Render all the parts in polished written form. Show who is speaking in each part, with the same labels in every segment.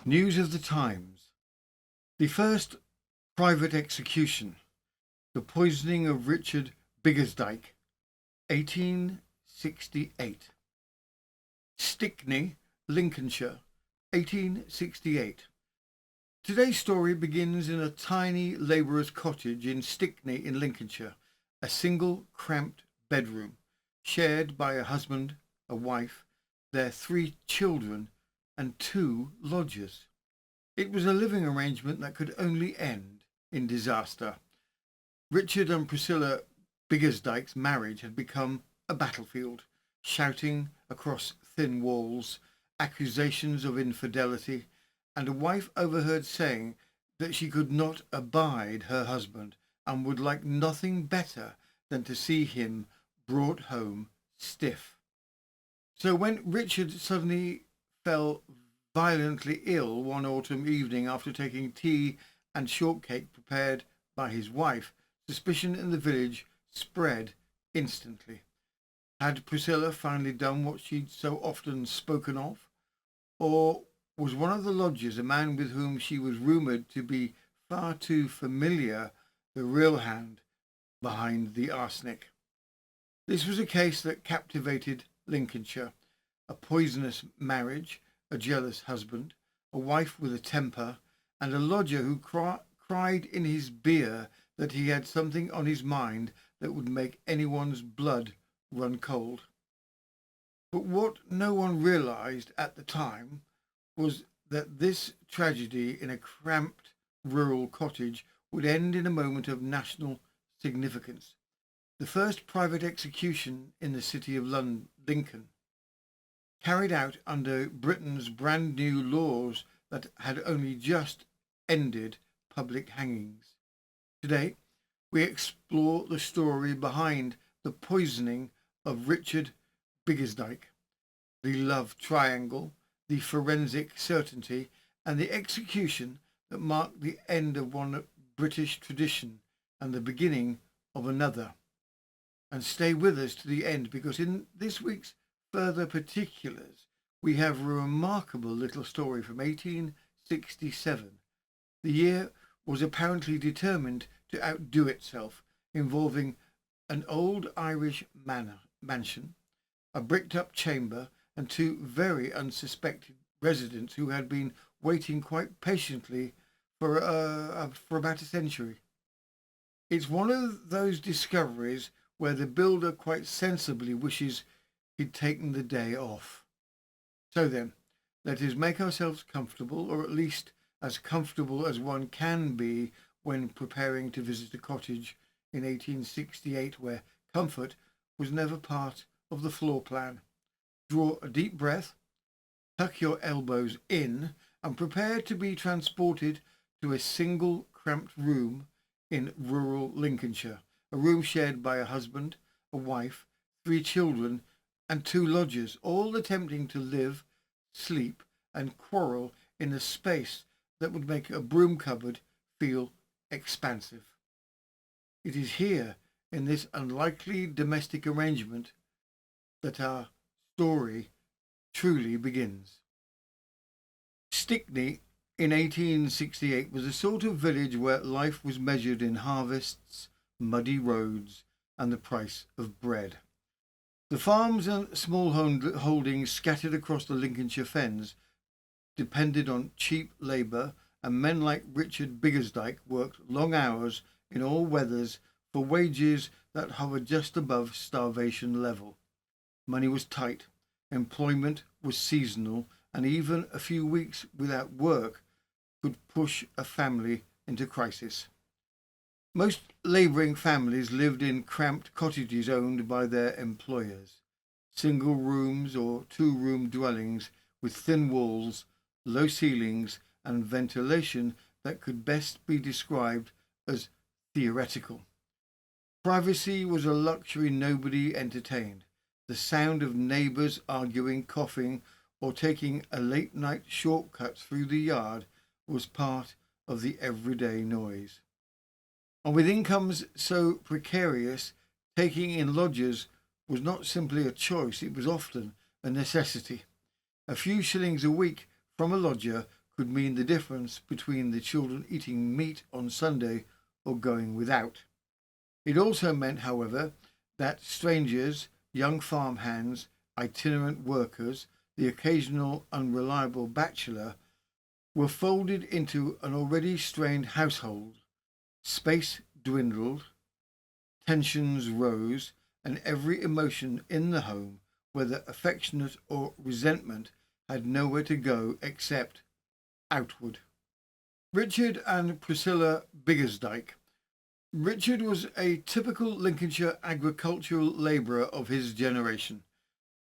Speaker 1: News of the times. The first private execution. The poisoning of Richard Biggadike, 1868. Stickney, Lincolnshire, 1868. Today's story begins in a tiny labourer's cottage in Stickney in Lincolnshire, a single cramped bedroom, shared by a husband, a wife, their 3 children and 2 lodgers. It was a living arrangement that could only end in disaster. Richard and Priscilla Biggadike's marriage had become a battlefield, shouting across thin walls, accusations of infidelity, and a wife overheard saying that she could not abide her husband and would like nothing better than to see him brought home stiff. So when Richard suddenly fell violently ill one autumn evening after taking tea and shortcake prepared by his wife, suspicion in the village spread instantly. Had Priscilla finally done what she'd so often spoken of? Or was one of the lodgers, a man with whom she was rumoured to be far too familiar, the real hand behind the arsenic? This was a case that captivated Lincolnshire. A poisonous marriage, a jealous husband, a wife with a temper, and a lodger who cried in his beer that he had something on his mind that would make anyone's blood run cold. But what no one realised at the time was that this tragedy in a cramped rural cottage would end in a moment of national significance. The first private execution in the city of Lincoln, carried out under Britain's brand new laws that had only just ended public hangings. Today, we explore the story behind the poisoning of Richard Biggadike, the love triangle, the forensic certainty, and the execution that marked the end of one British tradition and the beginning of another. And stay with us to the end, because in this week's further particulars, we have a remarkable little story from 1867. The year was apparently determined to outdo itself, involving an old Irish mansion, a bricked-up chamber, and 2 very unsuspected residents who had been waiting quite patiently for about a century. It's one of those discoveries where the builder quite sensibly wishes he'd taken the day off. So then, let us make ourselves comfortable, or at least as comfortable as one can be when preparing to visit a cottage in 1868 where comfort was never part of the floor plan. Draw a deep breath, tuck your elbows in, and prepare to be transported to a single cramped room in rural Lincolnshire, a room shared by a husband, a wife, 3 children, and 2 lodgers, all attempting to live, sleep, and quarrel in a space that would make a broom cupboard feel expansive. It is here, in this unlikely domestic arrangement, that our story truly begins. Stickney in 1868 was a sort of village where life was measured in harvests, muddy roads, and the price of bread. The farms and small holdings scattered across the Lincolnshire fens depended on cheap labour, and men like Richard Biggadike worked long hours in all weathers for wages that hovered just above starvation level. Money was tight, employment was seasonal, and even a few weeks without work could push a family into crisis. Most labouring families lived in cramped cottages owned by their employers, single rooms or 2-room dwellings with thin walls, low ceilings, and ventilation that could best be described as theoretical. Privacy was a luxury nobody entertained. The sound of neighbours arguing, coughing, or taking a late-night shortcut through the yard was part of the everyday noise. And with incomes so precarious, taking in lodgers was not simply a choice, it was often a necessity. A few shillings a week from a lodger could mean the difference between the children eating meat on Sunday or going without. It also meant, however, that strangers, young farmhands, itinerant workers, the occasional unreliable bachelor, were folded into an already strained household. Space dwindled, tensions rose, and every emotion in the home, whether affectionate or resentment, had nowhere to go except outward. Richard and Priscilla Biggadike. Richard was a typical Lincolnshire agricultural labourer of his generation,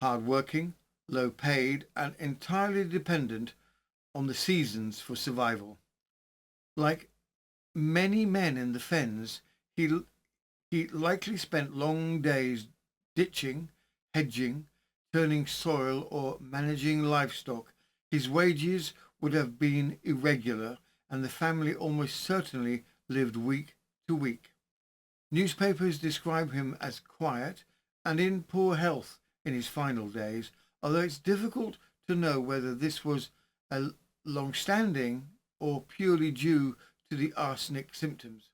Speaker 1: hard-working, low-paid, and entirely dependent on the seasons for survival. Like many men in the fens, he likely spent long days ditching, hedging, turning soil, or managing livestock. His wages would have been irregular, and the family almost certainly lived week to week. Newspapers describe him as quiet and in poor health in his final days, although it's difficult to know whether this was a long-standing or purely due to the arsenic symptoms.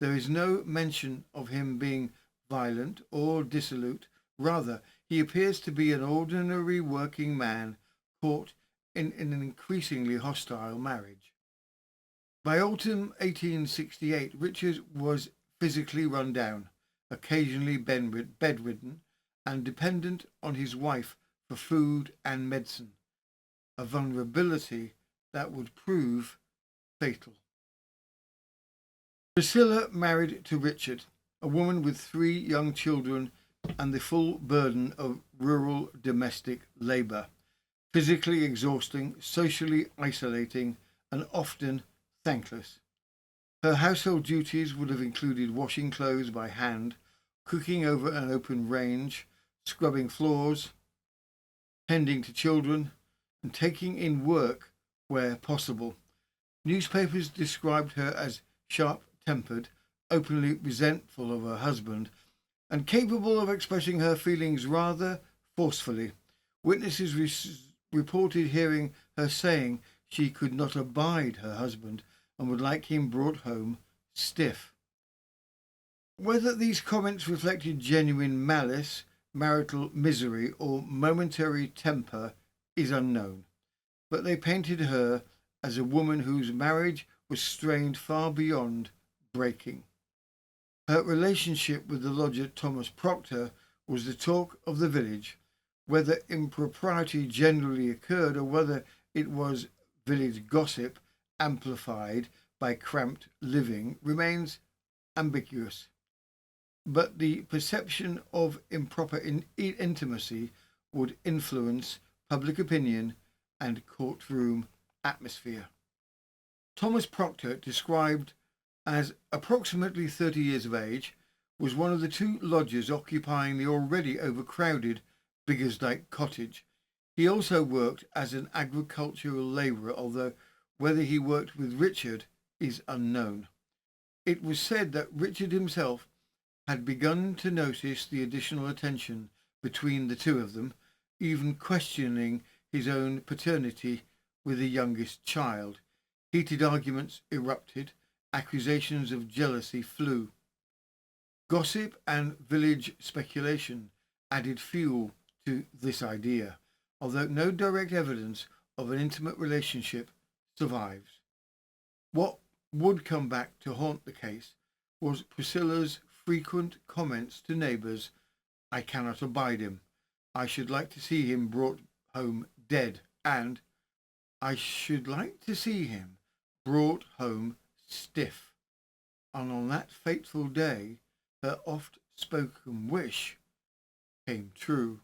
Speaker 1: There is no mention of him being violent or dissolute. Rather, he appears to be an ordinary working man caught in an increasingly hostile marriage. By autumn 1868, Richard was physically run down, occasionally bedridden, and dependent on his wife for food and medicine, a vulnerability that would prove fatal. Priscilla married to Richard, a woman with 3 young children and the full burden of rural domestic labour, physically exhausting, socially isolating, and often thankless. Her household duties would have included washing clothes by hand, cooking over an open range, scrubbing floors, tending to children, and taking in work where possible. Newspapers described her as sharp-tempered, openly resentful of her husband, and capable of expressing her feelings rather forcefully. Witnesses reported hearing her saying she could not abide her husband and would like him brought home stiff. Whether these comments reflected genuine malice, marital misery, or momentary temper is unknown, but they painted her as a woman whose marriage was strained far beyond breaking. Her relationship with the lodger Thomas Proctor was the talk of the village. Whether impropriety generally occurred or whether it was village gossip amplified by cramped living remains ambiguous. But the perception of improper intimacy would influence public opinion and courtroom atmosphere. Thomas Proctor, described as approximately 30 years of age, was one of the 2 lodgers occupying the already overcrowded Biggadike cottage. He also worked as an agricultural labourer, although whether he worked with Richard is unknown. It was said that Richard himself had begun to notice the additional attention between the 2 of them, even questioning his own paternity with the youngest child. Heated arguments erupted, accusations of jealousy flew. Gossip and village speculation added fuel to this idea, although no direct evidence of an intimate relationship survives. What would come back to haunt the case was Priscilla's frequent comments to neighbours: "I cannot abide him. I should like to see him brought home dead," and "I should like to see him brought home stiff." And on that fateful day, her oft-spoken wish came true.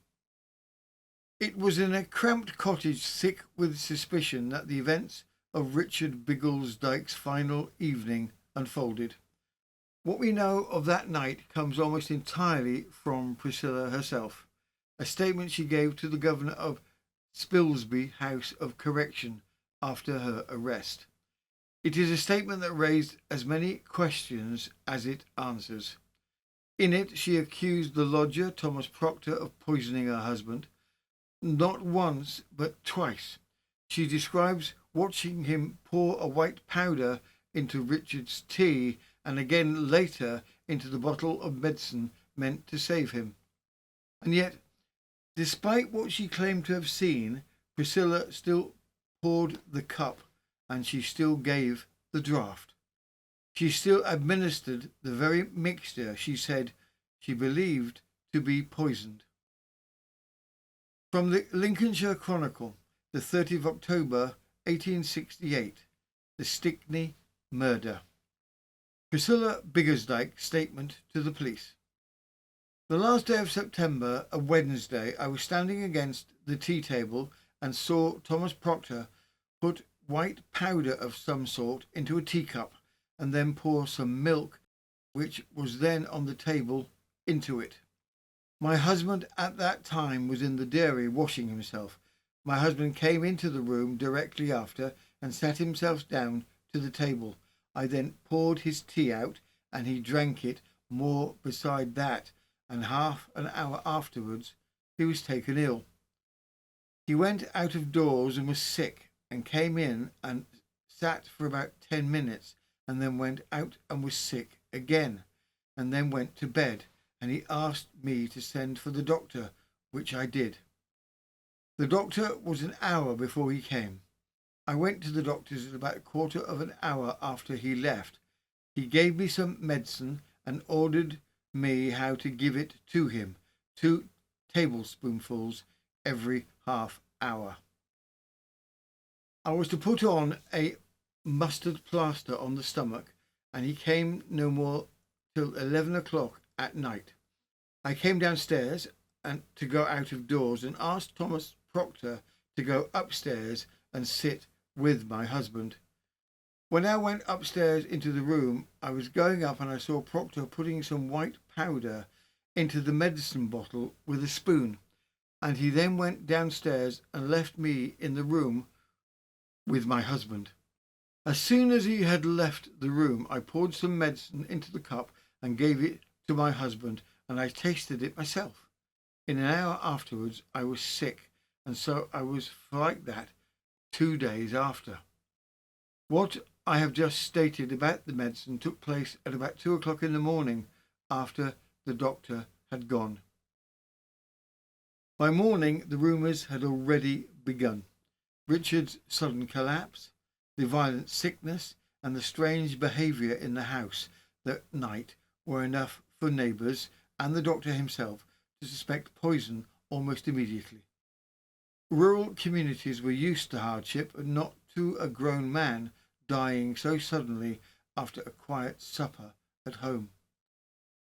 Speaker 1: It was in a cramped cottage, sick with suspicion, that the events of Richard Biggadike's final evening unfolded. What we know of that night comes almost entirely from Priscilla herself, a statement she gave to the governor of Spilsby House of Correction after her arrest. It is a statement that raised as many questions as it answers. In it, she accused the lodger, Thomas Proctor, of poisoning her husband. Not once, but twice. She describes watching him pour a white powder into Richard's tea and again later into the bottle of medicine meant to save him. And yet, despite what she claimed to have seen, Priscilla still poured the cup and she still gave the draught. She still administered the very mixture she said she believed to be poisoned. From the Lincolnshire Chronicle, the 30th of October 1868, the Stickney murder. Priscilla Biggadike's statement to the police. The last day of September, a Wednesday, I was standing against the tea table and saw Thomas Proctor put white powder of some sort into a teacup and then pour some milk, which was then on the table, into it. My husband at that time was in the dairy washing himself. My husband came into the room directly after and sat himself down to the table. I then poured his tea out and he drank it more beside that, and half an hour afterwards he was taken ill. He went out of doors and was sick and came in and sat for about 10 minutes and then went out and was sick again and then went to bed, and he asked me to send for the doctor, which I did. The doctor was an hour before he came. I went to the doctor's at about a quarter of an hour after he left. He gave me some medicine and ordered me how to give it to him, 2 tablespoonfuls every half hour. I was to put on a mustard plaster on the stomach, and he came no more till 11 o'clock at night. I came downstairs and to go out of doors and asked Thomas Proctor to go upstairs and sit with my husband. When I went upstairs into the room, I was going up and I saw Proctor putting some white powder into the medicine bottle with a spoon, and he then went downstairs and left me in the room with my husband. As soon as he had left the room, I poured some medicine into the cup and gave it to my husband, and I tasted it myself. In an hour afterwards I was sick, and so I was like that 2 days after. What I have just stated about the medicine took place at about 2 o'clock in the morning after the doctor had gone. By morning the rumours had already begun. Richard's sudden collapse, the violent sickness and the strange behaviour in the house that night were enough for neighbours and the doctor himself to suspect poison almost immediately. Rural communities were used to hardship, and not to a grown man dying so suddenly after a quiet supper at home.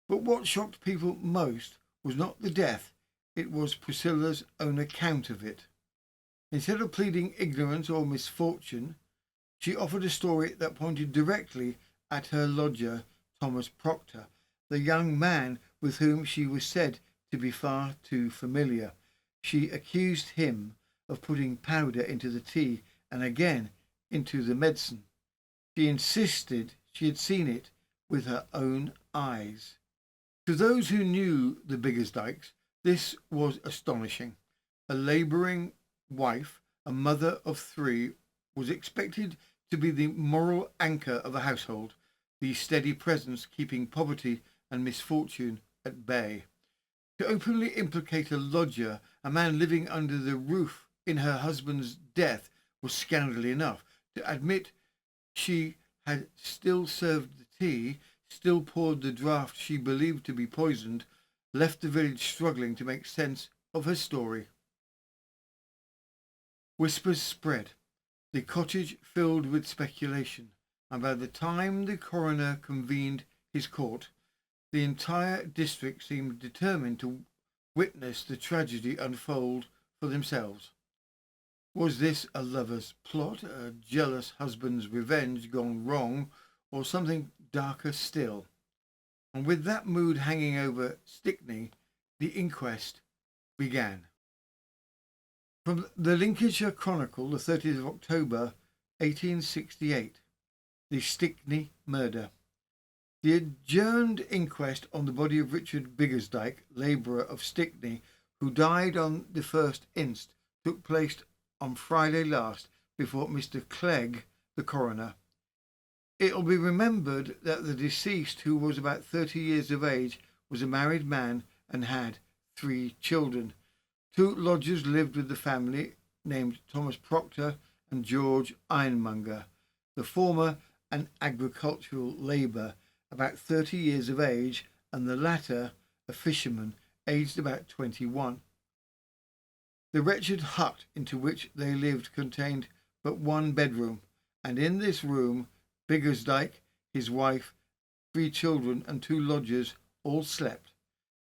Speaker 1: But what shocked people most was not the death, it was Priscilla's own account of it. Instead of pleading ignorance or misfortune, she offered a story that pointed directly at her lodger, Thomas Proctor, the young man with whom she was said to be far too familiar. She accused him of putting powder into the tea and again into the medicine. She insisted she had seen it with her own eyes. To those who knew the Biggadikes, this was astonishing. A labouring wife, a mother of 3, was expected to be the moral anchor of a household, the steady presence keeping poverty and misfortune at bay. To openly implicate a lodger, a man living under the roof in her husband's death, was scandal enough. To admit she had still served the tea, still poured the draught she believed to be poisoned, left the village struggling to make sense of her story. Whispers spread. The cottage filled with speculation, and by the time the coroner convened his court, the entire district seemed determined to witness the tragedy unfold for themselves. Was this a lover's plot, a jealous husband's revenge gone wrong, or something darker still? And with that mood hanging over Stickney, the inquest began. From the Lincolnshire Chronicle, the 30th of October 1868, the Stickney murder. The adjourned inquest on the body of Richard Biggadike, labourer of Stickney, who died on the 1st inst, took place on Friday last, before Mr. Clegg, the coroner. It'll be remembered that the deceased, who was about 30 years of age, was a married man and had 3 children. 2 lodgers lived with the family, named Thomas Proctor and George Ironmonger, the former an agricultural labourer about 30 years of age, and the latter a fisherman aged about 21. The wretched hut into which they lived contained but 1 bedroom, and in this room Biggadike, his wife, 3 children and 2 lodgers all slept,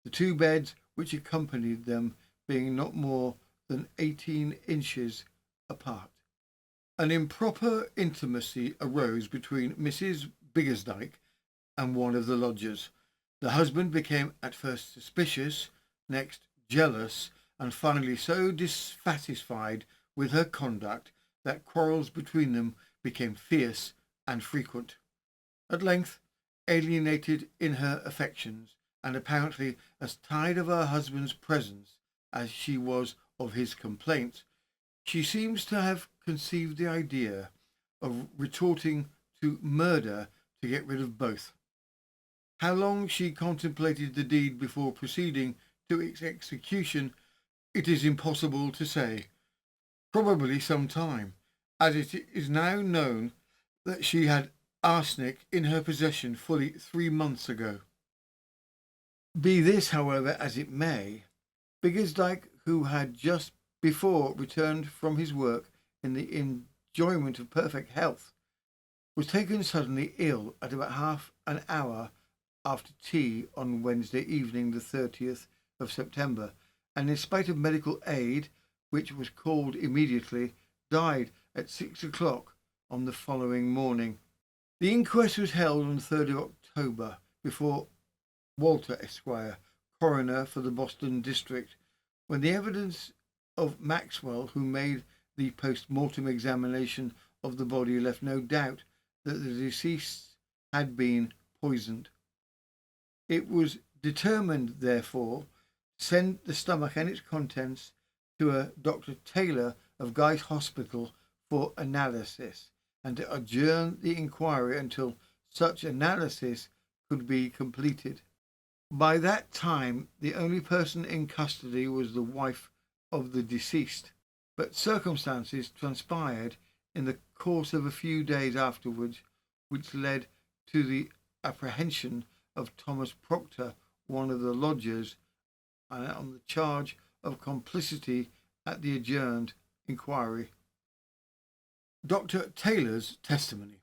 Speaker 1: the 2 beds which accompanied them being not more than 18 inches apart. An improper intimacy arose between Mrs. Biggadike and one of the lodgers. The husband became at first suspicious, next jealous, and finally so dissatisfied with her conduct that quarrels between them became fierce and frequent. At length, alienated in her affections, and apparently as tired of her husband's presence as she was of his complaints, she seems to have conceived the idea of resorting to murder to get rid of both. How long she contemplated the deed before proceeding to its execution, it is impossible to say. Probably some time, as it is now known that she had arsenic in her possession fully 3 months ago. Be this, however, as it may, Biggadike, who had just before returned from his work in the enjoyment of perfect health, was taken suddenly ill at about half an hour after tea on Wednesday evening, the 30th of September, and in spite of medical aid, which was called immediately, died at 6 o'clock on the following morning. The inquest was held on the 3rd of October before Walter Esquire, coroner for the Boston district, when the evidence of Maxwell, who made the post-mortem examination of the body, left no doubt that the deceased had been poisoned. It was determined, therefore, to send the stomach and its contents to a Dr. Taylor of Guy's Hospital for analysis, and to adjourn the inquiry until such analysis could be completed. By that time, the only person in custody was the wife of the deceased, but circumstances transpired in the course of a few days afterwards which led to the apprehension of Thomas Proctor, one of the lodgers, on the charge of complicity at the adjourned inquiry. Dr. Taylor's testimony.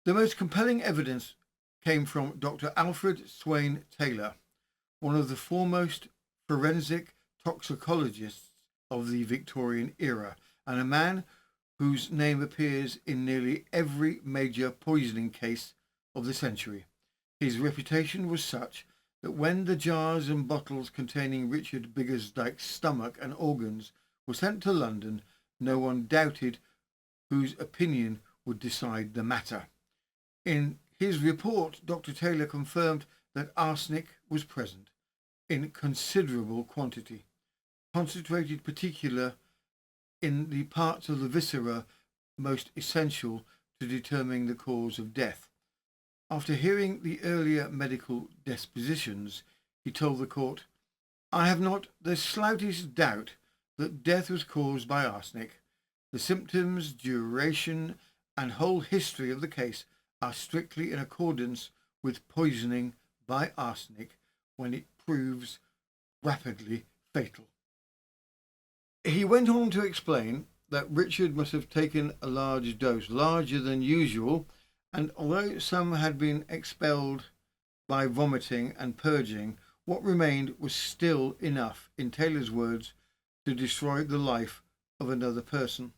Speaker 1: The most compelling evidence came from Dr. Alfred Swain Taylor, one of the foremost forensic toxicologists of the Victorian era, and a man whose name appears in nearly every major poisoning case of the century. His reputation was such that when the jars and bottles containing Richard Biggadike's stomach and organs were sent to London, no one doubted whose opinion would decide the matter. In his report, Dr. Taylor confirmed that arsenic was present in considerable quantity, concentrated particularly in the parts of the viscera most essential to determining the cause of death. After hearing the earlier medical dispositions, he told the court, "I have not the slightest doubt that death was caused by arsenic. The symptoms, duration, and whole history of the case are strictly in accordance with poisoning by arsenic when it proves rapidly fatal." He went on to explain that Richard must have taken a large dose, larger than usual, and although some had been expelled by vomiting and purging, what remained was still enough, in Taylor's words, to destroy the life of another person.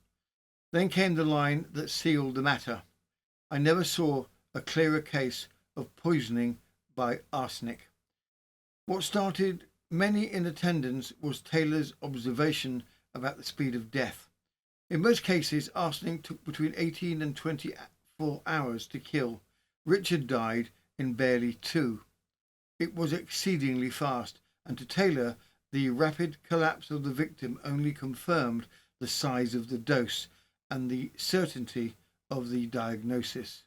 Speaker 1: Then came the line that sealed the matter. "I never saw a clearer case of poisoning by arsenic." What started many in attendance was Taylor's observation about the speed of death. In most cases, arsenic took between 18 and 24 hours to kill. Richard died in barely 2. It was exceedingly fast, and to Taylor, the rapid collapse of the victim only confirmed the size of the dose, and the certainty of the diagnosis.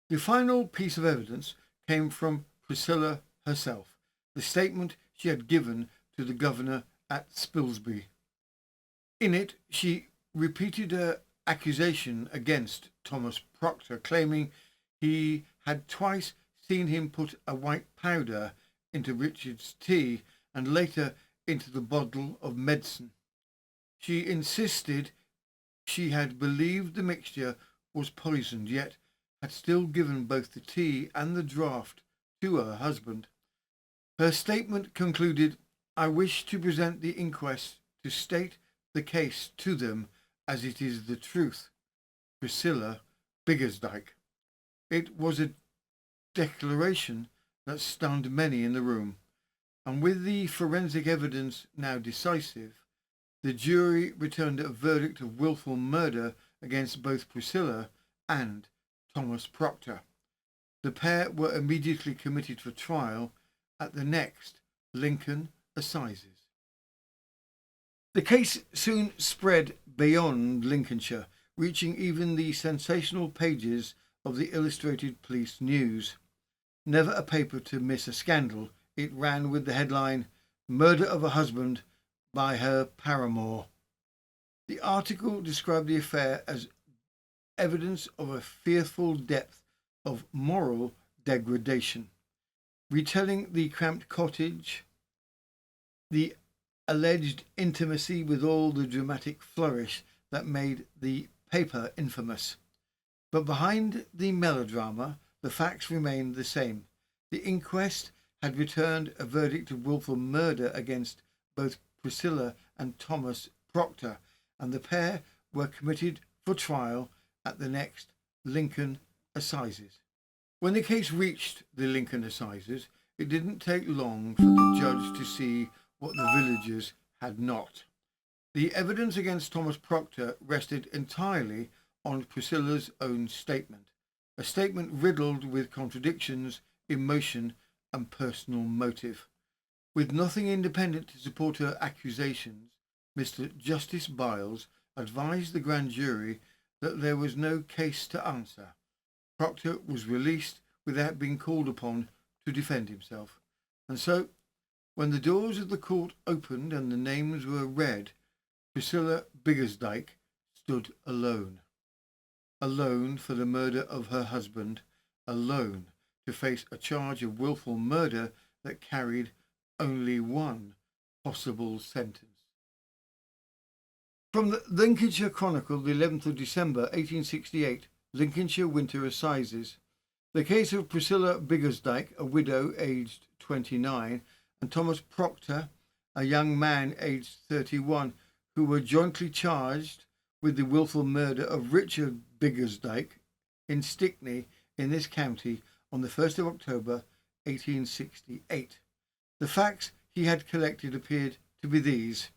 Speaker 1: The final piece of evidence came from Priscilla herself, the statement she had given to the governor at Spilsby. In it, she repeated her accusation against Thomas Proctor, claiming he had twice seen him put a white powder into Richard's tea and later into the bottle of medicine. She insisted she had believed the mixture was poisoned, yet had still given both the tea and the draught to her husband. Her statement concluded, "I wish to present the inquest to state the case to them as it is the truth. Priscilla Biggadike." It was a declaration that stunned many in the room, and with the forensic evidence now decisive, the jury returned a verdict of wilful murder against both Priscilla and Thomas Proctor. The pair were immediately committed for trial at the next Lincoln Assises. The case soon spread beyond Lincolnshire, reaching even the sensational pages of the Illustrated Police News. Never a paper to miss a scandal, it ran with the headline, "Murder of a Husband by Her Paramour." The article described the affair as evidence of a fearful depth of moral degradation, retelling the cramped cottage, the alleged intimacy with all the dramatic flourish that made the paper infamous. But behind the melodrama, the facts remained the same. The inquest had returned a verdict of wilful murder against both Priscilla and Thomas Proctor, and the pair were committed for trial at the next Lincoln Assises. When the case reached the Lincoln Assises, it didn't take long for the judge to see what the villagers had not. The evidence against Thomas Proctor rested entirely on Priscilla's own statement, a statement riddled with contradictions, emotion, and personal motive. With nothing independent to support her accusations, Mr. Justice Byles advised the grand jury that there was no case to answer. Proctor was released without being called upon to defend himself. And so, when the doors of the court opened and the names were read, Priscilla Biggadike stood alone. Alone for the murder of her husband, alone to face a charge of wilful murder that carried only one possible sentence. From the Lincolnshire Chronicle, the 11th of December 1868, Lincolnshire Winter Assises. The case of Priscilla Biggadike, a widow aged 29, and Thomas Proctor, a young man aged 31, who were jointly charged with the wilful murder of Richard Biggadike in Stickney in this county on the 1st of October 1868. The facts he had collected appeared to be these.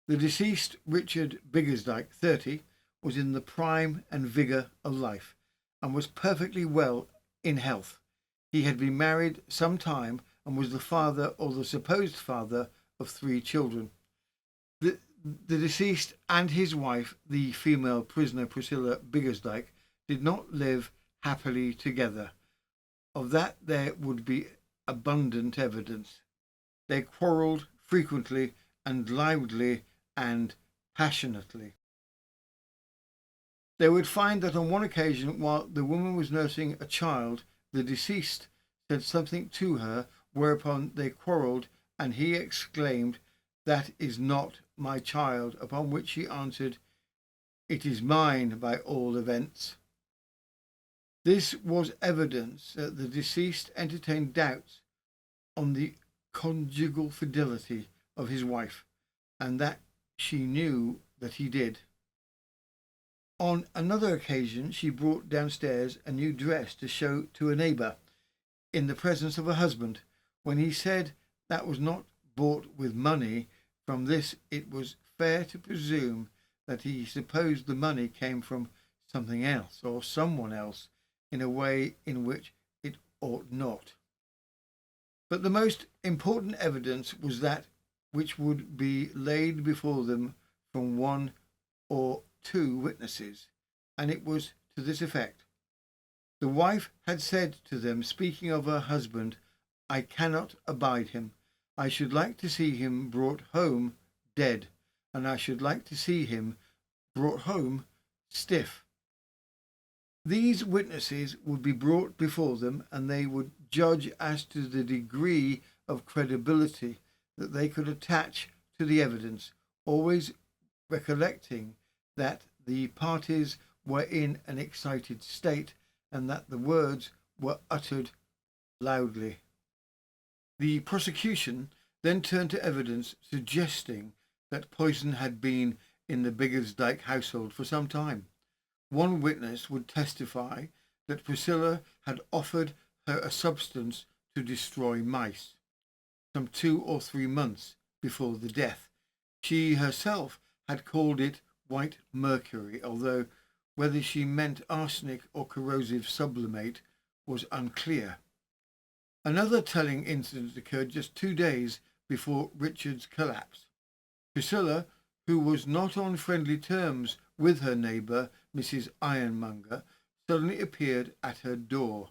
Speaker 1: The deceased, Richard Biggadike, 30, was in the prime and vigour of life and was perfectly well in health. He had been married some time and was the father or the supposed father of 3 children. The deceased and his wife, the female prisoner Priscilla Biggadike, did not live happily together. Of that there would be abundant evidence. They quarrelled frequently and loudly and passionately. They would find that on one occasion, while the woman was nursing a child, the deceased said something to her, whereupon they quarrelled, and he exclaimed, "That is not my child," upon which she answered, "It is mine by all events." This was evidence that the deceased entertained doubts on the conjugal fidelity of his wife, and that she knew that he did. On another occasion, she brought downstairs a new dress to show to a neighbour, in the presence of her husband. When he said that was not bought with money, from this it was fair to presume that he supposed the money came from something else or someone else in a way in which it ought not. But the most important evidence was that which would be laid before them from one or 2 witnesses, and it was to this effect. The wife had said to them, speaking of her husband, "I cannot abide him. I should like to see him brought home dead, and I should like to see him brought home stiff." These witnesses would be brought before them, and they would judge as to the degree of credibility that they could attach to the evidence, always recollecting that the parties were in an excited state and that the words were uttered loudly. The prosecution then turned to evidence suggesting that poison had been in the Biggadike household for some time. One witness would testify that Priscilla had offered her a substance to destroy mice some 2 or 3 months before the death. She herself had called it white mercury, although whether she meant arsenic or corrosive sublimate was unclear. Another telling incident occurred just 2 days before Richard's collapse. Priscilla, who was not on friendly terms with her neighbour, Mrs. Ironmonger, suddenly appeared at her door.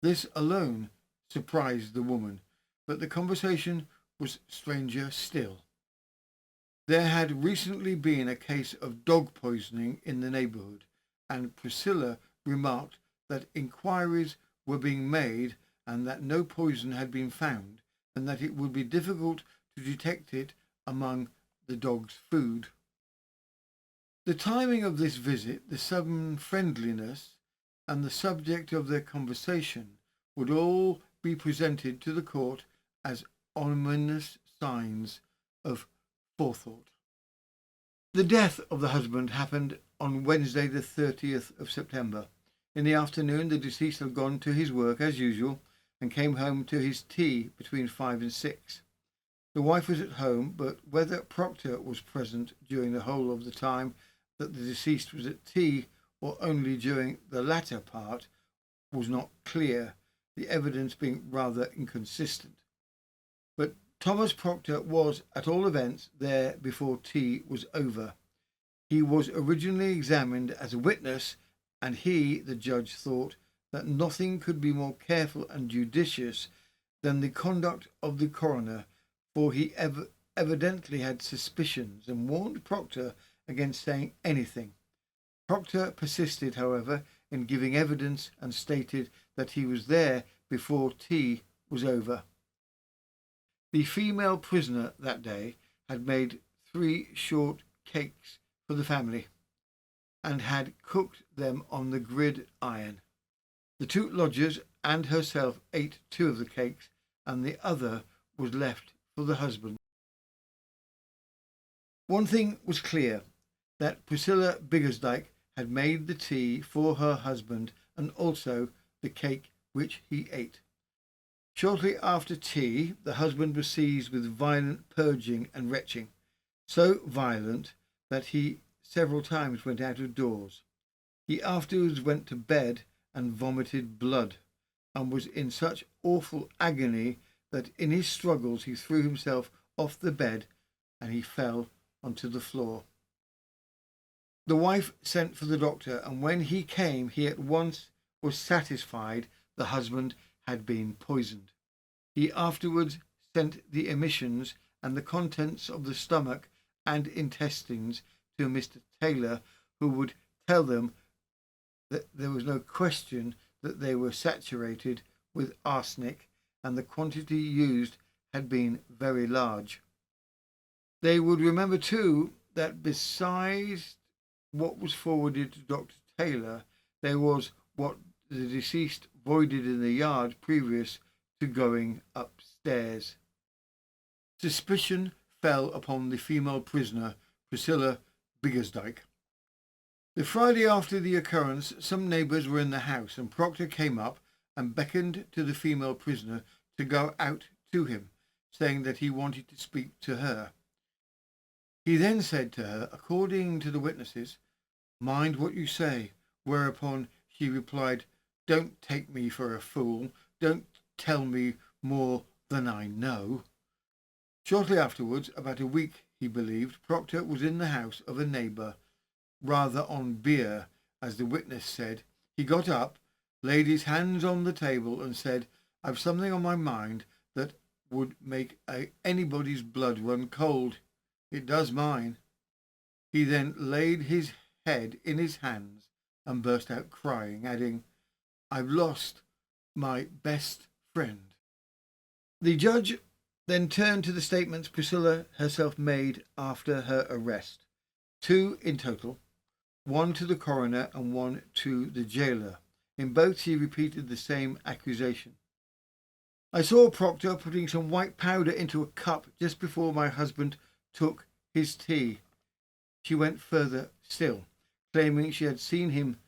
Speaker 1: This alone surprised the woman, but the conversation was stranger still. There had recently been a case of dog poisoning in the neighbourhood, and Priscilla remarked that inquiries were being made and that no poison had been found, and that it would be difficult to detect it among the dog's food. The timing of this visit, the sudden friendliness, and the subject of their conversation would all be presented to the court as ominous signs of forethought. The death of the husband happened on Wednesday the 30th of September. In the afternoon, the deceased had gone to his work as usual and came home to his tea between 5 and 6. The wife was at home, but whether Proctor was present during the whole of the time that the deceased was at tea or only during the latter part was not clear, the evidence being rather inconsistent. But Thomas Proctor was, at all events, there before tea was over. He was originally examined as a witness, and he, the judge, thought that nothing could be more careful and judicious than the conduct of the coroner, for he evidently had suspicions and warned Proctor against saying anything. Proctor persisted, however, in giving evidence and stated that he was there before tea was over. The female prisoner that day had made 3 short cakes for the family and had cooked them on the gridiron. The 2 lodgers and herself ate 2 of the cakes, and the other was left for the husband. One thing was clear, that Priscilla Biggadike had made the tea for her husband and also the cake which he ate. Shortly after tea, the husband was seized with violent purging and retching, so violent that he several times went out of doors. He afterwards went to bed and vomited blood, and was in such awful agony that in his struggles he threw himself off the bed and he fell onto the floor. The wife sent for the doctor, and when he came, he at once was satisfied the husband had been poisoned. He afterwards sent the emissions and the contents of the stomach and intestines to Mr. Taylor, who would tell them that there was no question that they were saturated with arsenic, and the quantity used had been very large. They would remember too that besides what was forwarded to Dr. Taylor, there was what the deceased voided in the yard previous to going upstairs. Suspicion fell upon the female prisoner, Priscilla Biggadike. The Friday after the occurrence, some neighbours were in the house, and Proctor came up and beckoned to the female prisoner to go out to him, saying that he wanted to speak to her. He then said to her, according to the witnesses, "Mind what you say," whereupon she replied, "Don't take me for a fool. Don't tell me more than I know." Shortly afterwards, about a week, he believed, Proctor was in the house of a neighbour, rather on beer, as the witness said. He got up, laid his hands on the table and said, "I've something on my mind that would make anybody's blood run cold. It does mine." He then laid his head in his hands and burst out crying, adding, "I've lost my best friend." The judge then turned to the statements Priscilla herself made after her arrest, two in total, one to the coroner and one to the jailer. In both she repeated the same accusation. "I saw Proctor putting some white powder into a cup just before my husband took his tea." She went further still, claiming she had seen him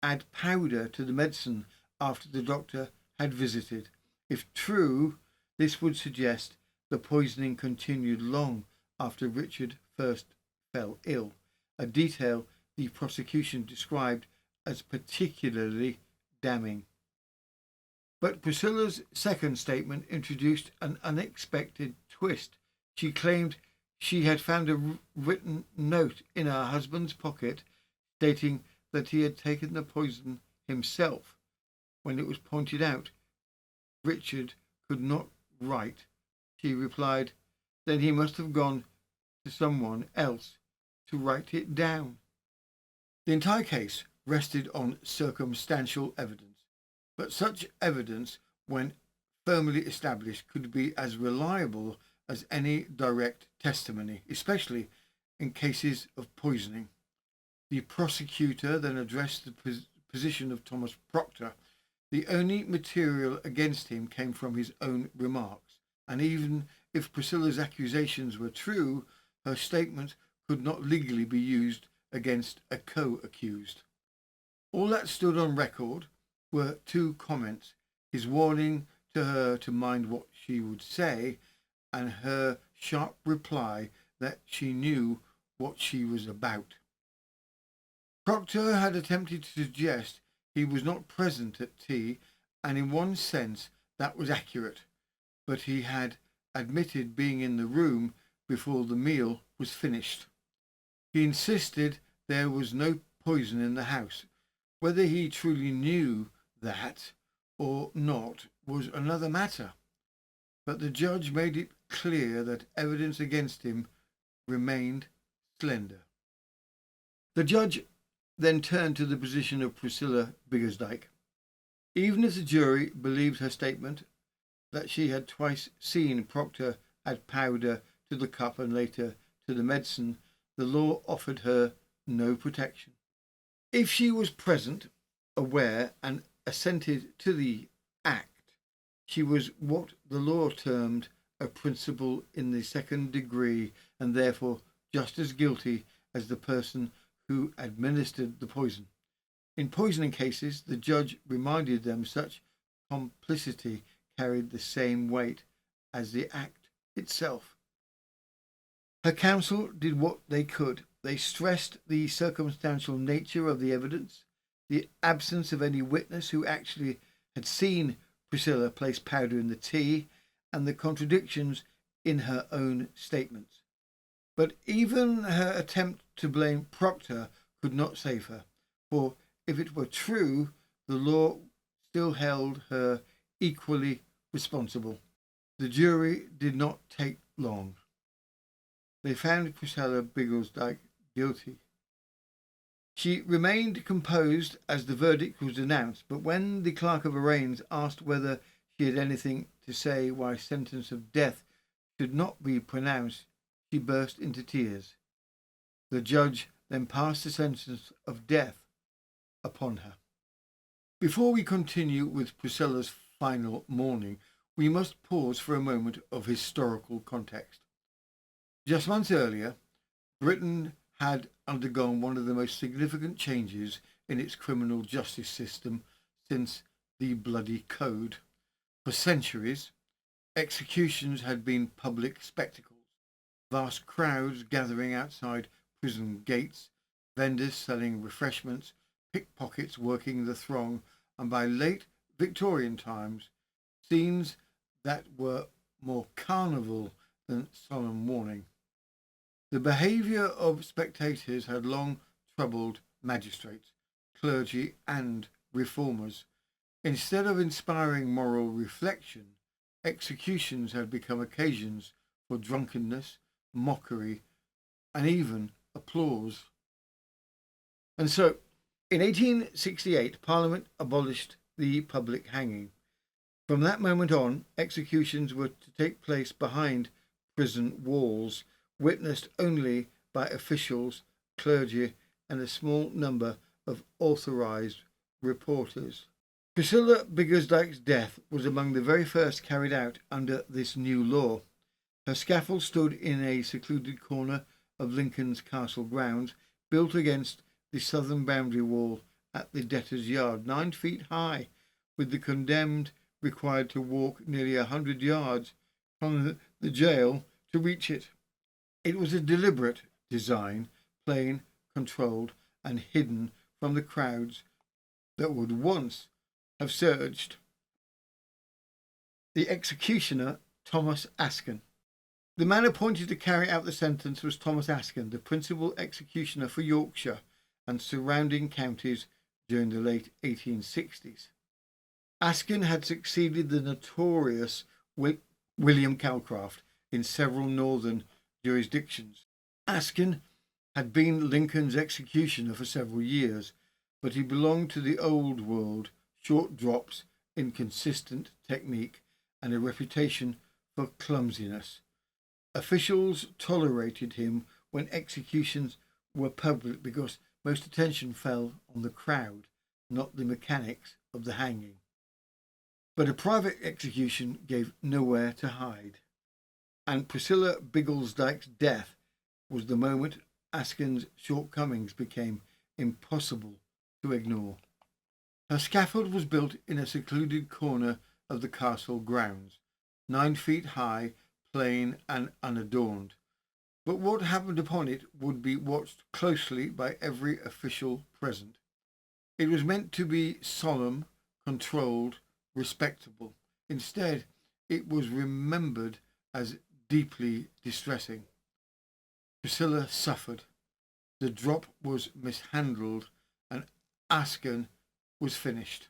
Speaker 1: add powder to the medicine after the doctor had visited. If true, this would suggest the poisoning continued long after Richard first fell ill, a detail the prosecution described as particularly damning. But Priscilla's second statement introduced an unexpected twist. She claimed she had found a written note in her husband's pocket stating that he had taken the poison himself. When it was pointed out Richard could not write, she replied, "Then he must have gone to someone else to write it down." The entire case rested on circumstantial evidence, but such evidence, when firmly established, could be as reliable as any direct testimony, especially in cases of poisoning. The prosecutor then addressed the position of Thomas Proctor. The only material against him came from his own remarks, and even if Priscilla's accusations were true, her statement could not legally be used against a co-accused. All that stood on record were two comments: his warning to her to mind what she would say, and her sharp reply that she knew what she was about. Proctor had attempted to suggest he was not present at tea, and in one sense that was accurate, but he had admitted being in the room before the meal was finished. He insisted there was no poison in the house. Whether he truly knew that or not was another matter, but the judge made it clear that evidence against him remained slender. The judge then turned to the position of Priscilla Biggadike. Even if the jury believed her statement that she had twice seen Proctor add powder to the cup and later to the medicine, the law offered her no protection. If she was present, aware, and assented to the act, she was what the law termed a principal in the second degree, and therefore just as guilty as the person who administered the poison. In poisoning cases, the judge reminded them such complicity carried the same weight as the act itself. Her counsel did what they could. They stressed the circumstantial nature of the evidence, the absence of any witness who actually had seen Priscilla place powder in the tea, and the contradictions in her own statements. But even her attempt to blame Proctor could not save her, for if it were true, the law still held her equally responsible. The jury did not take long. They found Priscilla Biggadike guilty. She remained composed as the verdict was announced, but when the clerk of arraigns asked whether she had anything to say why sentence of death should not be pronounced, she burst into tears. The judge then passed the sentence of death upon her. Before we continue with Priscilla's final mourning, we must pause for a moment of historical context. Just months earlier, Britain had undergone one of the most significant changes in its criminal justice system since the Bloody Code. For centuries, executions had been public spectacles, vast crowds gathering outside prison gates, vendors selling refreshments, pickpockets working the throng, and by late Victorian times, scenes that were more carnival than solemn warning. The behaviour of spectators had long troubled magistrates, clergy and reformers. Instead of inspiring moral reflection, executions had become occasions for drunkenness, mockery, and even applause. And so, in 1868, Parliament abolished the public hanging. From that moment on, executions were to take place behind prison walls, witnessed only by officials, clergy, and a small number of authorised reporters. Priscilla Biggadike's death was among the very first carried out under this new law. Her scaffold stood in a secluded corner of Lincoln's castle grounds, built against the southern boundary wall at the debtor's yard, 9 feet high, with the condemned required to walk nearly 100 yards from the jail to reach it. It was a deliberate design, plain, controlled, and hidden from the crowds that would once have surged. The executioner, Thomas Askin. The man appointed to carry out the sentence was Thomas Askin, the principal executioner for Yorkshire and surrounding counties during the late 1860s. Askin had succeeded the notorious William Calcraft in several northern jurisdictions. Askin had been Lincoln's executioner for several years, but he belonged to the old world, short drops, inconsistent technique, and a reputation for clumsiness. Officials tolerated him when executions were public because most attention fell on the crowd, not the mechanics of the hanging. But a private execution gave nowhere to hide, and Priscilla Biggadike's death was the moment Askin's shortcomings became impossible to ignore. Her scaffold was built in a secluded corner of the castle grounds, 9 feet high, plain and unadorned. But what happened upon it would be watched closely by every official present. It was meant to be solemn, controlled, respectable. Instead, it was remembered as deeply distressing. Priscilla suffered. The drop was mishandled, and Askin was finished.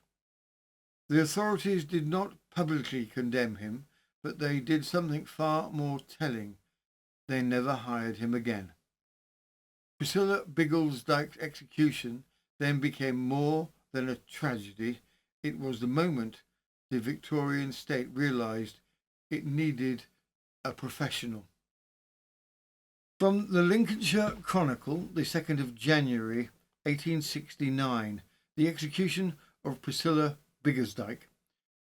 Speaker 1: The authorities did not publicly condemn him, but they did something far more telling. They never hired him again. Priscilla Biggadike's execution then became more than a tragedy. It was the moment the Victorian state realised it needed a professional. From the Lincolnshire Chronicle, the 2nd of January 1869, the execution of Priscilla Biggadike,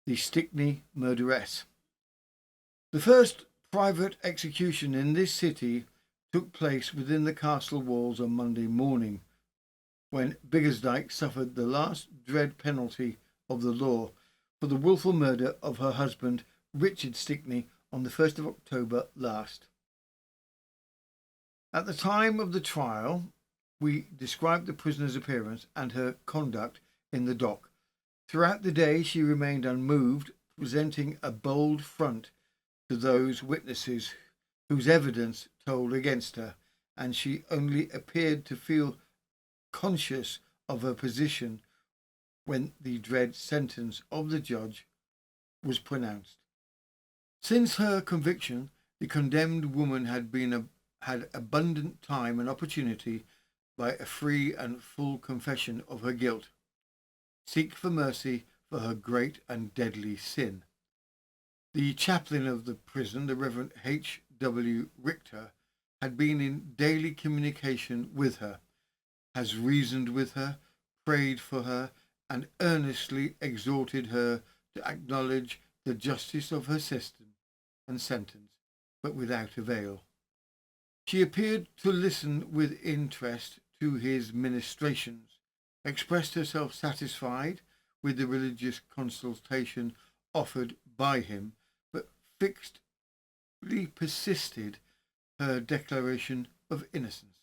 Speaker 1: the Stickney murderess. The first private execution in this city took place within the castle walls on Monday morning, when Biggadike suffered the last dread penalty of the law for the wilful murder of her husband, Richard Stickney, on the 1st of October last. At the time of the trial, we described the prisoner's appearance and her conduct in the dock. Throughout the day she remained unmoved, presenting a bold front to those witnesses whose evidence told against her, and she only appeared to feel conscious of her position when the dread sentence of the judge was pronounced. Since her conviction, the condemned woman had abundant time and opportunity, by a free and full confession of her guilt, seek for mercy for her great and deadly sin. The chaplain of the prison, the Reverend H. W. Richter, had been in daily communication with her, has reasoned with her, prayed for her, and earnestly exhorted her to acknowledge the justice of her system and sentence, but without avail. She appeared to listen with interest to his ministrations, expressed herself satisfied with the religious consultation offered by him, but fixedly persisted her declaration of innocence.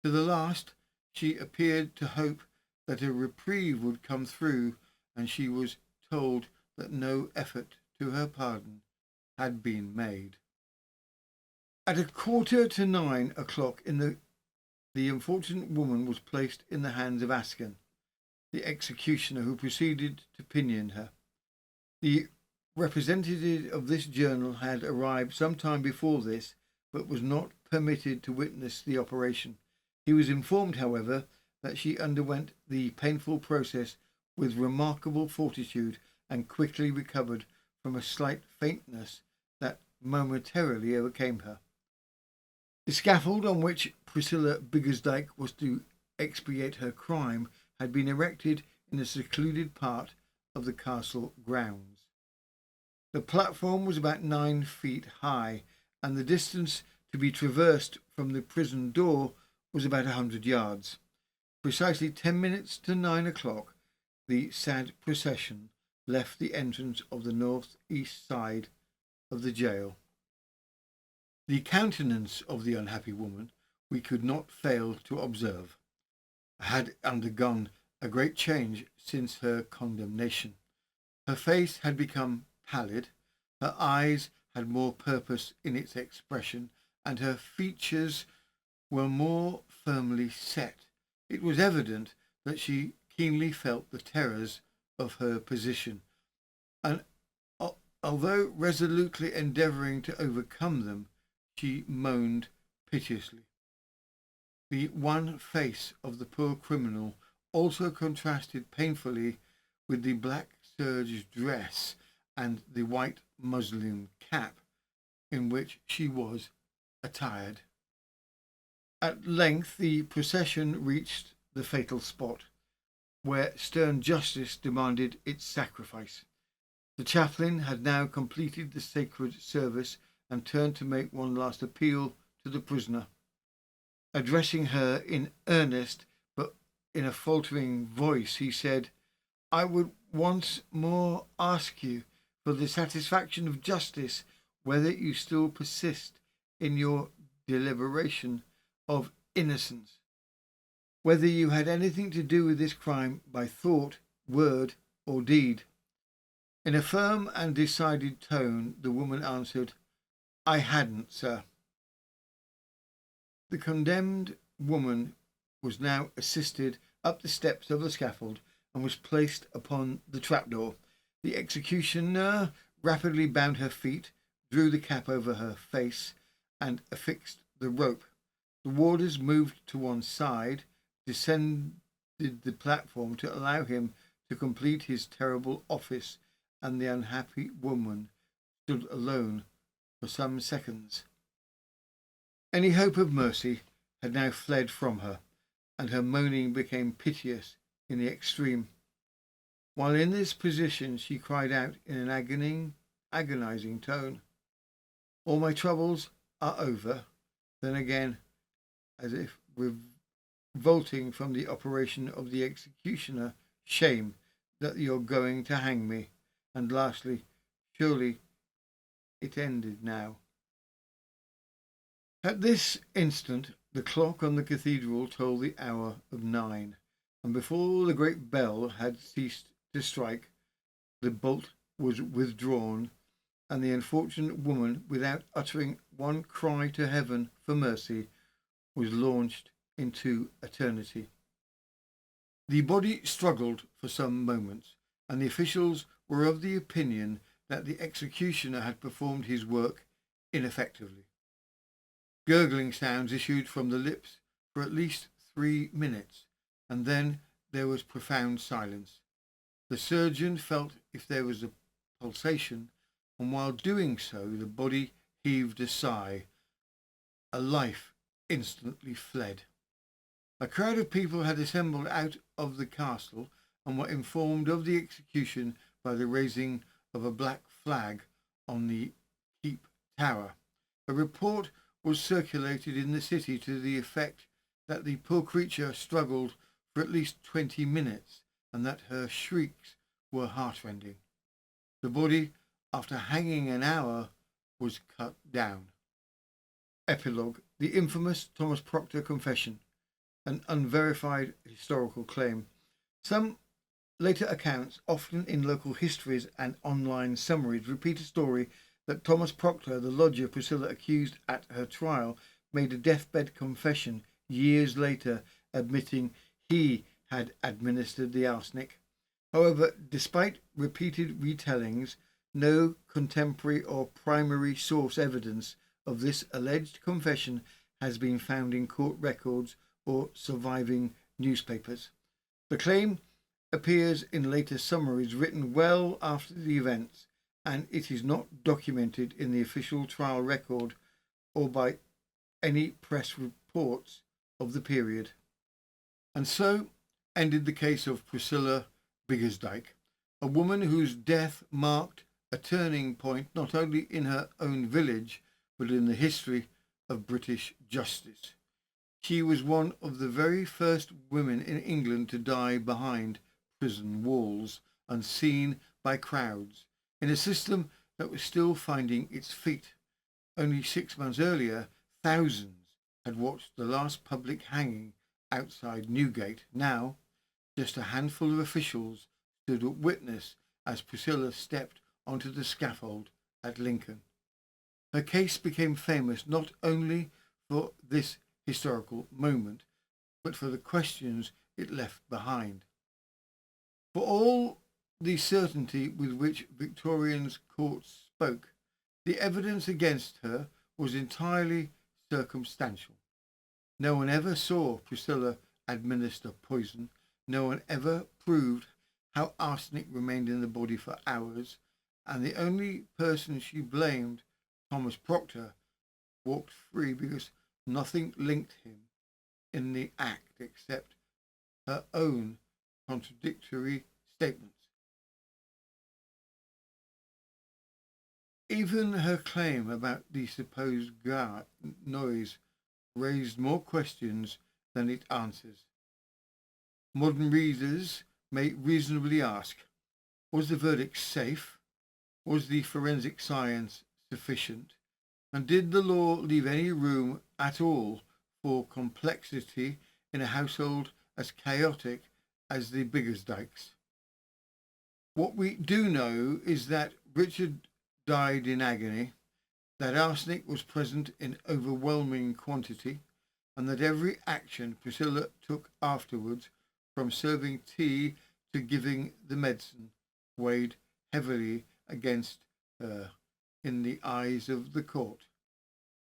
Speaker 1: To the last, she appeared to hope that a reprieve would come through, and she was told that no effort to her pardon had been made. At 8:45 the unfortunate woman was placed in the hands of Arsenic, the executioner, who proceeded to pinion her. The representative of this journal had arrived some time before this, but was not permitted to witness the operation. He was informed, however, that she underwent the painful process with remarkable fortitude and quickly recovered from a slight faintness that momentarily overcame her. The scaffold on which Priscilla Biggadike was to expiate her crime had been erected in a secluded part of the castle grounds. The platform was about 9 feet high, and the distance to be traversed from the prison door was about 100 yards. Precisely 10 minutes to 9 o'clock, the sad procession left the entrance of the north-east side of the jail. The countenance of the unhappy woman, we could not fail to observe, had undergone a great change since her condemnation. Her face had become pallid, her eyes had more purpose in its expression, and her features were more firmly set. It was evident that she keenly felt the terrors of her position, and although resolutely endeavouring to overcome them, she moaned piteously. The wan face of the poor criminal also contrasted painfully with the black serge dress and the white muslin cap in which she was attired. At length the procession reached the fatal spot, where stern justice demanded its sacrifice. The chaplain had now completed the sacred service and turned to make one last appeal to the prisoner. Addressing her in earnest but in a faltering voice, he said, "I would once more ask you, for the satisfaction of justice, whether you still persist in your deliberation of innocence, whether you had anything to do with this crime by thought, word, or deed." In a firm and decided tone, the woman answered, "I hadn't, sir." The condemned woman was now assisted up the steps of the scaffold and was placed upon the trapdoor. The executioner rapidly bound her feet, drew the cap over her face, and affixed the rope. The warders moved to one side, descended the platform to allow him to complete his terrible office, and the unhappy woman stood alone for some seconds. Any hope of mercy had now fled from her, and her moaning became piteous in the extreme. While in this position, she cried out in an agonizing tone, "All my troubles are over." Then again, as if revolting from the operation of the executioner, "Shame that you're going to hang me." And lastly, "Surely it ended now." At this instant, the clock on the cathedral told the hour of 9, and before the great bell had ceased to strike, the bolt was withdrawn, and the unfortunate woman, without uttering one cry to heaven for mercy, was launched into eternity. The body struggled for some moments, and the officials were of the opinion that the executioner had performed his work ineffectively. Gurgling sounds issued from the lips for at least 3 minutes, and then there was profound silence. The surgeon felt if there was a pulsation, and while doing so the body heaved a sigh. A life instantly fled. A crowd of people had assembled out of the castle and were informed of the execution by the raising of a black flag on the keep tower. A report was circulated in the city to the effect that the poor creature struggled for at least 20 minutes and that her shrieks were heartrending. The body, after hanging an hour, was cut down. Epilogue: the infamous Thomas Proctor confession, an unverified historical claim. Some later accounts, often in local histories and online summaries, repeat a story that Thomas Proctor, the lodger Priscilla accused at her trial, made a deathbed confession years later, admitting he had administered the arsenic. However, despite repeated retellings, no contemporary or primary source evidence of this alleged confession has been found in court records or surviving newspapers. The claim appears in later summaries written well after the events, and it is not documented in the official trial record or by any press reports of the period. And so ended the case of Priscilla Biggadike, a woman whose death marked a turning point not only in her own village but in the history of British justice. She was one of the very first women in England to die behind prison walls, unseen by crowds, in a system that was still finding its feet. Only 6 months earlier, thousands had watched the last public hanging outside Newgate. Now, just a handful of officials stood at witness as Priscilla stepped onto the scaffold at Lincoln. Her case became famous not only for this historical moment, but for the questions it left behind. For all the certainty with which Victorian courts spoke, the evidence against her was entirely circumstantial. No one ever saw Priscilla administer poison. No one ever proved how arsenic remained in the body for hours, and the only person she blamed, Thomas Proctor, walked free because nothing linked him in the act except her own contradictory statements. Even her claim about the supposed noise raised more questions than it answers. Modern readers may reasonably ask, was the verdict safe? Was the forensic science sufficient? And did the law leave any room at all for complexity in a household as chaotic as the Biggadikes? What we do know is that Richard died in agony, that arsenic was present in overwhelming quantity, and that every action Priscilla took afterwards, from serving tea to giving the medicine, weighed heavily against her in the eyes of the court.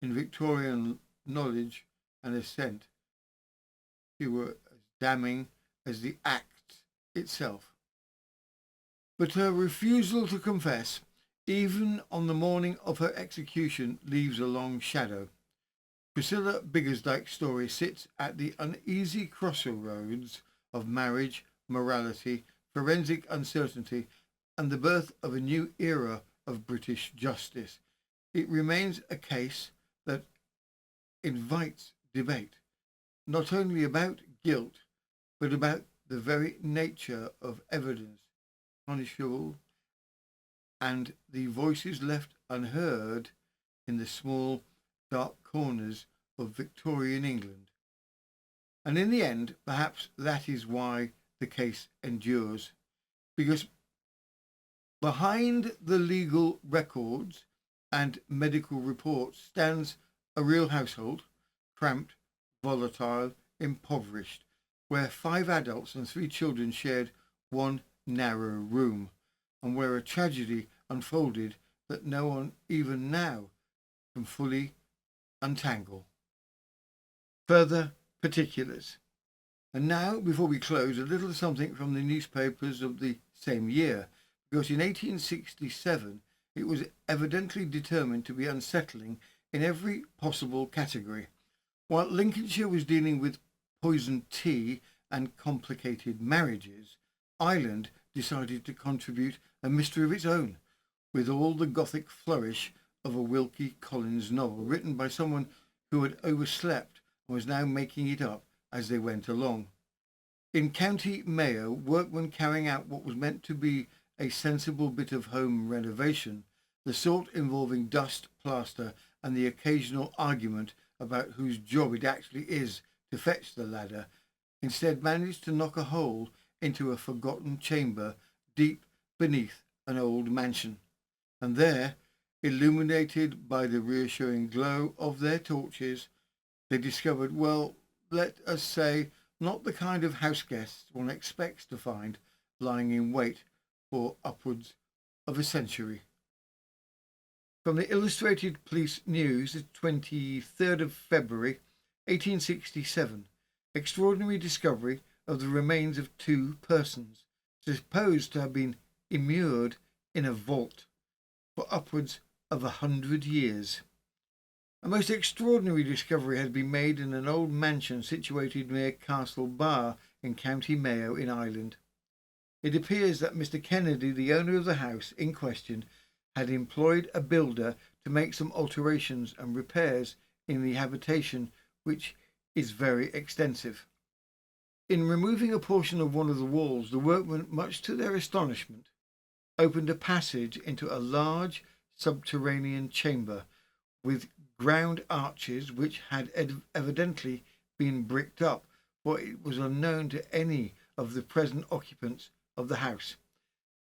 Speaker 1: In Victorian knowledge and assent, she were as damning as the act itself. But her refusal to confess, even on the morning of her execution, leaves a long shadow. Priscilla Biggadike's story sits at the uneasy crossroads of marriage, morality, forensic uncertainty, and the birth of a new era of British justice. It remains a case that invites debate, not only about guilt, but about the very nature of evidence, punishable, and the voices left unheard in the small, dark corners of Victorian England. And in the end, perhaps that is why the case endures, because behind the legal records and medical reports stands a real household, cramped, volatile, impoverished, where 5 adults and 3 children shared one narrow room, and where a tragedy unfolded that no one even now can fully untangle. Further particulars. And now, before we close, a little something from the newspapers of the same year, because in 1867 it was evidently determined to be unsettling in every possible category. While Lincolnshire was dealing with poisoned tea and complicated marriages, Ireland decided to contribute a mystery of its own, with all the Gothic flourish of a Wilkie Collins novel written by someone who had overslept and was now making it up as they went along. In County Mayo, workmen carrying out what was meant to be a sensible bit of home renovation, the sort involving dust, plaster, and the occasional argument about whose job it actually is to fetch the ladder, instead managed to knock a hole into a forgotten chamber deep beneath an old mansion. And there, Illuminated by the reassuring glow of their torches, they discovered, well, let us say, not the kind of house guests one expects to find lying in wait for upwards of a century. From the Illustrated Police News, the 23rd of February, 1867, extraordinary discovery of the remains of two persons, supposed to have been immured in a vault for upwards of 100 years. A most extraordinary discovery had been made in an old mansion situated near Castle Bar in County Mayo in Ireland. It appears that Mr. Kennedy, the owner of the house in question, had employed a builder to make some alterations and repairs in the habitation, which is very extensive. In removing a portion of one of the walls, the workmen, much to their astonishment, opened a passage into a large subterranean chamber with ground arches which had evidently been bricked up, for it was unknown to any of the present occupants of the house.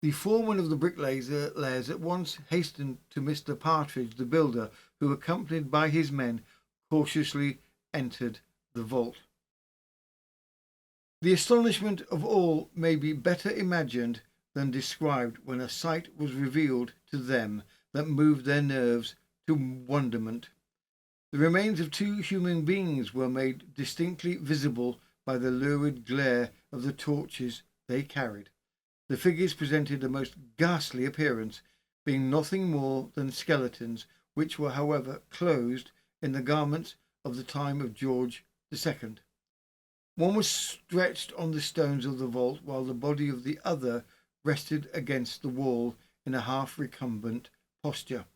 Speaker 1: The foreman of the bricklayers at once hastened to Mr. Partridge, the builder, who, accompanied by his men, cautiously entered the vault. The astonishment of all may be better imagined than described when a sight was revealed to them that moved their nerves to wonderment. The remains of two human beings were made distinctly visible by the lurid glare of the torches they carried. The figures presented a most ghastly appearance, being nothing more than skeletons, which were, however, clothed in the garments of the time of George II. One was stretched on the stones of the vault, while the body of the other rested against the wall in a half recumbent posture.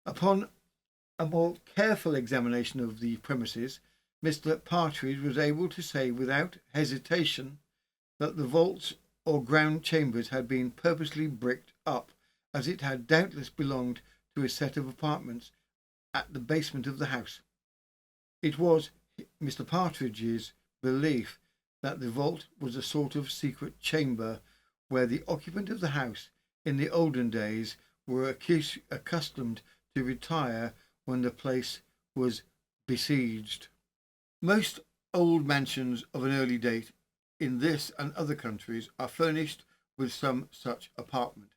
Speaker 1: Upon a more careful examination of the premises, Mr. Partridge was able to say without hesitation that the vaults or ground chambers had been purposely bricked up, as it had doubtless belonged to a set of apartments at the basement of the house. It was Mr. Partridge's belief that the vault was a sort of secret chamber where the occupant of the house in the olden days were accustomed to retire when the place was besieged. Most old mansions of an early date in this and other countries are furnished with some such apartment.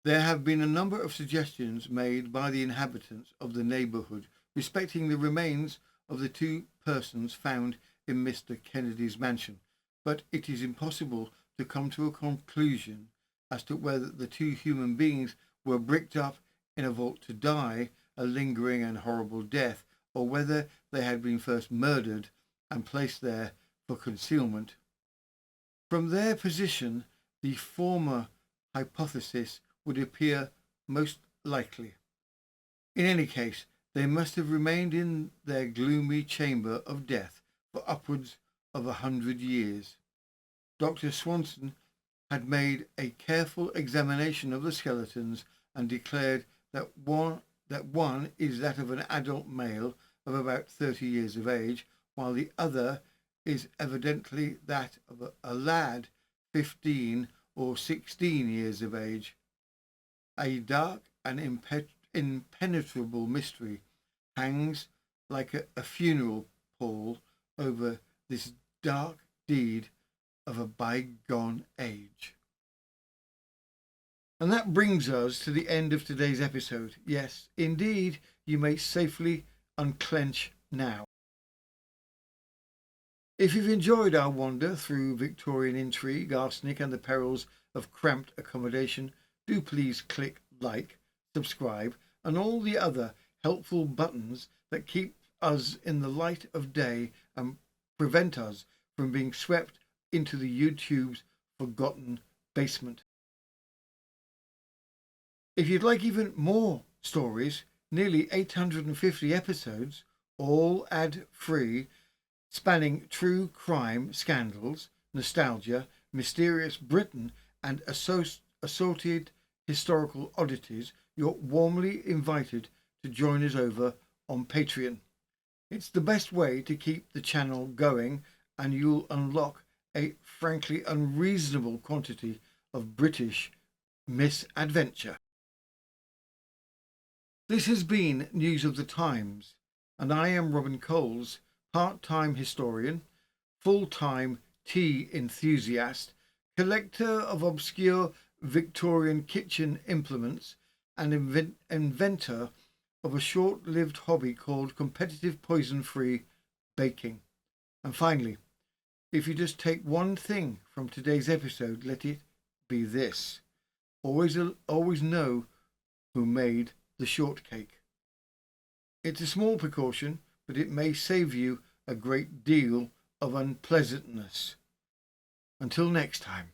Speaker 1: There have been a number of suggestions made by the inhabitants of the neighbourhood respecting the remains of the two persons found in Mr. Kennedy's mansion, but it is impossible to come to a conclusion as to whether the two human beings were bricked up in a vault to die a lingering and horrible death, or whether they had been first murdered and placed there for concealment. From their position, the former hypothesis would appear most likely. In any case, they must have remained in their gloomy chamber of death for upwards of 100 years. Dr. Swanson had made a careful examination of the skeletons and declared that one is that of an adult male of about 30 years of age, while the other is evidently that of a lad 15 or 16 years of age. A dark and impenetrable mystery hangs like a funeral pall over this dark deed of a bygone age. And that brings us to the end of today's episode. Yes, indeed, you may safely unclench now. If you've enjoyed our wander through Victorian intrigue, arsenic and the perils of cramped accommodation, do please click like, subscribe and all the other helpful buttons that keep us in the light of day and prevent us from being swept into the YouTube's forgotten basement. If you'd like even more stories, nearly 850 episodes, all ad-free, spanning true crime scandals, nostalgia, mysterious Britain and assorted historical oddities, you're warmly invited to join us over on Patreon. It's the best way to keep the channel going, and you'll unlock a frankly unreasonable quantity of British misadventure. This has been News of the Times, and I am Robin Coles, part-time historian, full-time tea enthusiast, collector of obscure Victorian kitchen implements, and inventor of a short-lived hobby called competitive poison-free baking. And finally, if you just take one thing from today's episode, let it be this. Always know who made the shortcake. It's a small precaution, but it may save you a great deal of unpleasantness. Until next time.